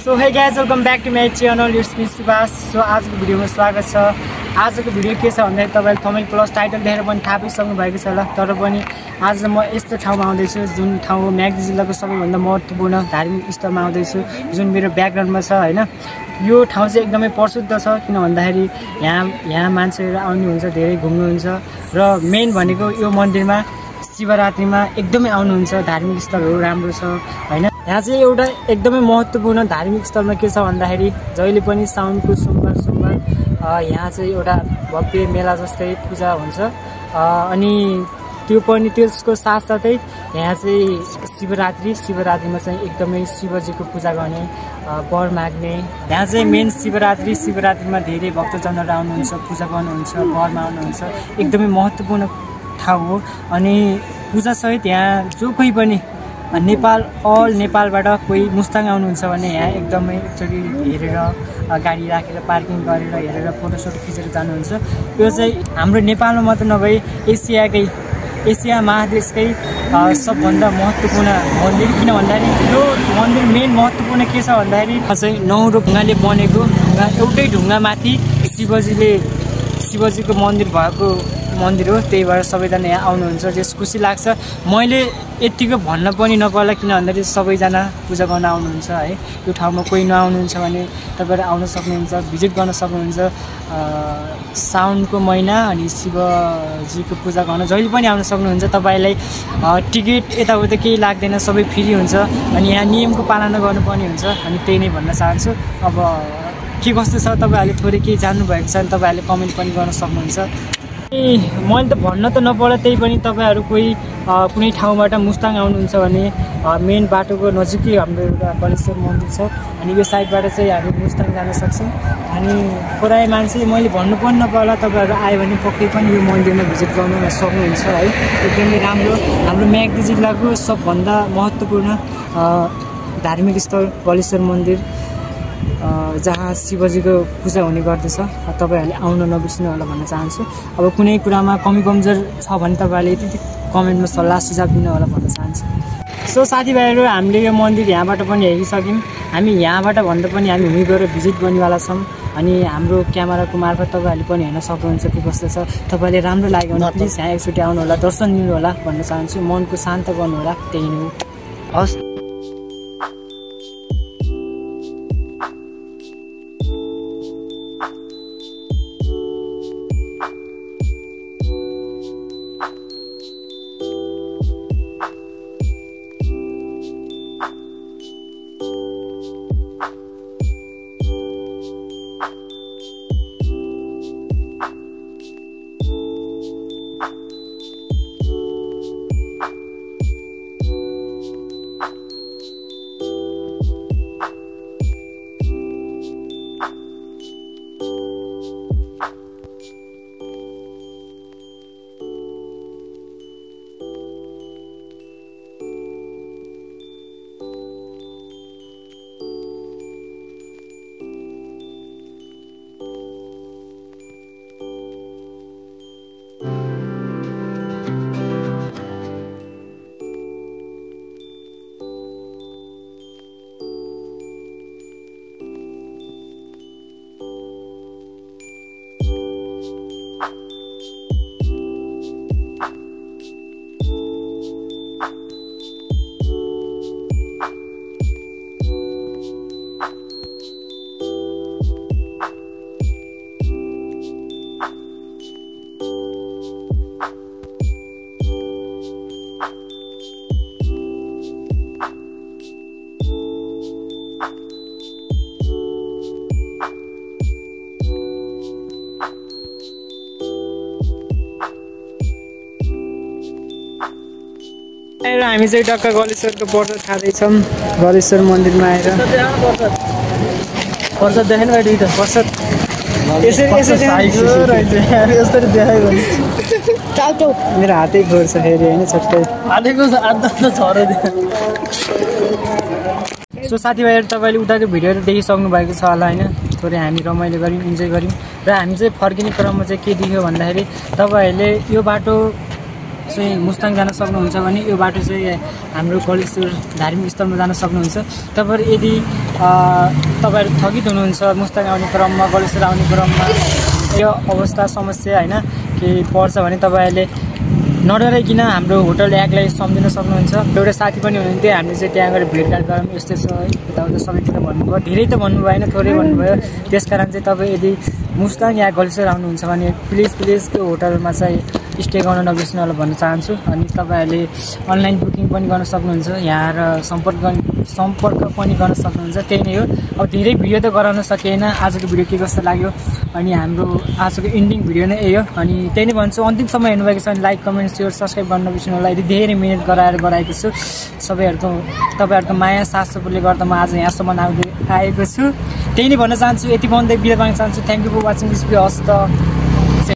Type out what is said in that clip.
So hey guys welcome back to my channel it's me Subhash. So आजको भिडियोमा स्वागत छ। आजको भिडियो के छ भन्दाखेरि तपाईँले थम्बनेल प्लस टाइटल देखेर पनि थाहा पाइसक्नु भएको छ होला। तर पनि आज म यस्तो ठाउँमा आउँदैछु जुन ठाउँ म्याग्दी जिल्लाको सबैभन्दा महत्त्वपूर्ण धार्मिक स्थलमा आउँदैछु, जुन मेरो ब्याकग्राउन्डमा छ हैन। यो ठाउँ चाहिँ एकदमै प्रसिद्ध छ, किन भन्दाखेरि यहाँ मान्छेहरू आउनुहुन्छ, धेरै घुम्नुहुन्छ र मेन भनेको यो मन्दिरमा शिवरात्रिमा एकदमै आउनुहुन्छ। धार्मिक स्थलहरू राम्रो छ हैन। यहाँ चाहिँ एउटा एकदमै महत्त्वपूर्ण धार्मिक स्थलमा के छ भन्दाखेरि जहिले पनि साउनको सोमबार यहाँ चाहिँ एउटा भव्य मेला जस्तै पूजा हुन्छ। अनि त्यो पनि त्यसको साथसाथै यहाँ चाहिँ शिवरात्रिमा चाहिँ एकदमै शिवजीको पूजा गर्ने, वर माग्ने। यहाँ चाहिँ मेन शिवरात्रिमा धेरै भक्तजनहरू आउनुहुन्छ, पूजा गर्नुहुन्छ, वरमा आउनुहुन्छ। एकदमै महत्त्वपूर्ण ठाउँ हो। अनि पूजासहित यहाँ जो कोही पनि नेपालबाट कोही मुस्ताङ आउनुहुन्छ भने यहाँ एकदमै एकचोटि हेरेर गाडी राखेर पार्किङ गरेर हेरेर फोटोसोटो खिचेर जानुहुन्छ। यो चाहिँ हाम्रो नेपालमा मात्र नभई एसिया महादेशकै सबभन्दा महत्त्वपूर्ण मन्दिर। किन भन्दाखेरि यो मन्दिर मेन महत्त्वपूर्ण के छ भन्दाखेरि चाहिँ 9 ढुङ्गाले बनेको ढुङ्गा, एउटै ढुङ्गामाथि शिवजीको मन्दिर भएको मन्दिर हो। त्यही भएर सबैजना यहाँ आउनुहुन्छ, जस खुसी लाग्छ। मैले यतिको भन्न पनि नपर्ला, किन भन्दाखेरि सबैजना पूजा गर्न आउनुहुन्छ है। यो ठाउँमा कोही नआउनुहुन्छ भने तपाईँहरू आउन सक्नुहुन्छ, भिजिट गर्न सक्नुहुन्छ। साउनको महिना अनि शिवजीको पूजा गर्न जहिले पनि आउन सक्नुहुन्छ। तपाईँलाई टिकट यताउता केही लाग्दैन, सबै फ्री हुन्छ। अनि यहाँ नियमको पालना गर्नुपर्ने हुन्छ। अनि त्यही नै भन्न चाहन्छु। अब के कस्तो छ तपाईँहरूले थोरै केही जान्नुभएको छ भने तपाईँहरूले कमेन्ट पनि गर्न सक्नुहुन्छ। मैले त भन्न त नपर्ला, त्यही पनि तपाईँहरू कोही कुनै ठाउँबाट मुस्ताङ आउनुहुन्छ भने मेन बाटोको नजिकै हाम्रो एउटा गणेश्वर मन्दिर छ। अनि यो साइडबाट चाहिँ हामी मुस्ताङ जान सक्छौँ। अनि प्राय मान्छे मैले भन्नु पनि नपर्ला, तपाईँहरू आयो भने पक्कै पनि यो मन्दिरमा भिजिट गर्न सक्नुहुन्छ है। एकदमै राम्रो, हाम्रो म्याग्दी जिल्लाको सबभन्दा महत्त्वपूर्ण धार्मिक स्थल गणेश्वर मन्दिर, जहाँ शिवजीको पूजा हुने गर्दछ। तपाईँहरूले आउन नबिर्सिनु होला भन्न चाहन्छु। अब कुनै कुरामा कमी कमजोर छ भने तपाईँहरूले त्यति कमेन्टमा सल्लाह सुझाव दिनु होला भन्न चाहन्छु। सो साथीभाइहरू, हामीले यो मन्दिर यहाँबाट पनि हेरिसक्यौँ। हामी यहाँबाट भन्दा पनि हामी हुँ गएर भिजिट गर्नेवाला छौँ। अनि हाम्रो क्यामेराको मार्फत तपाईँहरूले पनि हेर्न सक्नुहुन्छ के कस्तो छ। तपाईँले राम्रो लाग्यो भने प्लिज यहाँ एकचोटि आउनु होला, दर्शन दिनु होला भन्न चाहन्छु। मनको शान्त गर्नु होला, त्यही नै हो। हस्। हामी चाहिँ टक्क गलेश्वरको प्रसाद खाँदैछौँ। गलेश्वर मन्दिरमा आएर प्रसाद देखेन भाइ, दुईटा प्रसाद यसरी देखायो भने मेरो हातै घोर्छ फेरि होइन, छट्टै हातेको सो साथीभाइहरू, तपाईँले उताको भिडियोहरू देखिसक्नु भएको छ होला होइन। थोरै हामी रमाइलो गऱ्यौँ, इन्जोय गऱ्यौँ। र हामी चाहिँ फर्किने क्रममा चाहिँ के देख्यो भन्दाखेरि तपाईँहरूले यो बाटो चाहिँ मुस्ताङ जान सक्नुहुन्छ भने यो बाटो चाहिँ हाम्रो गलेश्वर धार्मिक स्थलमा जान सक्नुहुन्छ। तपाईँहरू यदि तपाईँहरू थकित हुनुहुन्छ मुस्ताङ आउने क्रममा, गलेश्वर आउने क्रममा यो अवस्था समस्या होइन केही पर्छ भने तपाईँहरूले नडराइकन हाम्रो होटल याकलाई सम्झिन सक्नुहुन्छ। एउटा साथी पनि हुनुहुन्थ्यो, हामीले चाहिँ त्यहाँ गएर भेटघाट गरौँ यस्तो छ है यताउता सबैतिर भन्नुभयो, धेरै त भन्नु भएन थोरै भन्नुभयो। त्यसकारण चाहिँ तपाईँ यदि मुस्ताङ या गलेश्वर आउनुहुन्छ भने प्लिज त्यो होटलमा चाहिँ स्टे गर्न नबिर्सिनु होला भन्न चाहन्छु। अनि तपाईँहरूले अनलाइन बुकिङ पनि गर्न सक्नुहुन्छ, यहाँ र सम्पर्क पनि गर्न सक्नुहुन्छ। त्यही नै हो। अब धेरै भिडियो त गराउन सकिएन, आजको भिडियो के कस्तो लाग्यो अनि हाम्रो आजको एन्डिङ भिडियो नै यही हो। अनि त्यही नै भन्छु, अन्तिमसम्म हेर्नुभएको छ भने लाइक कमेन्ट सेयर सब्सक्राइब गर्न नबिर्सिनु होला। यदि धेरै मिहिनेत गराएको छु, तपाईँहरूको माया साथ सपोर्टले गर्दा म आज यहाँसम्म आएको छु। त्यही नै भन्न चाहन्छु, यति भन्दै बिदा माग्न चाहन्छु। Thank you for watching this video. हस् त।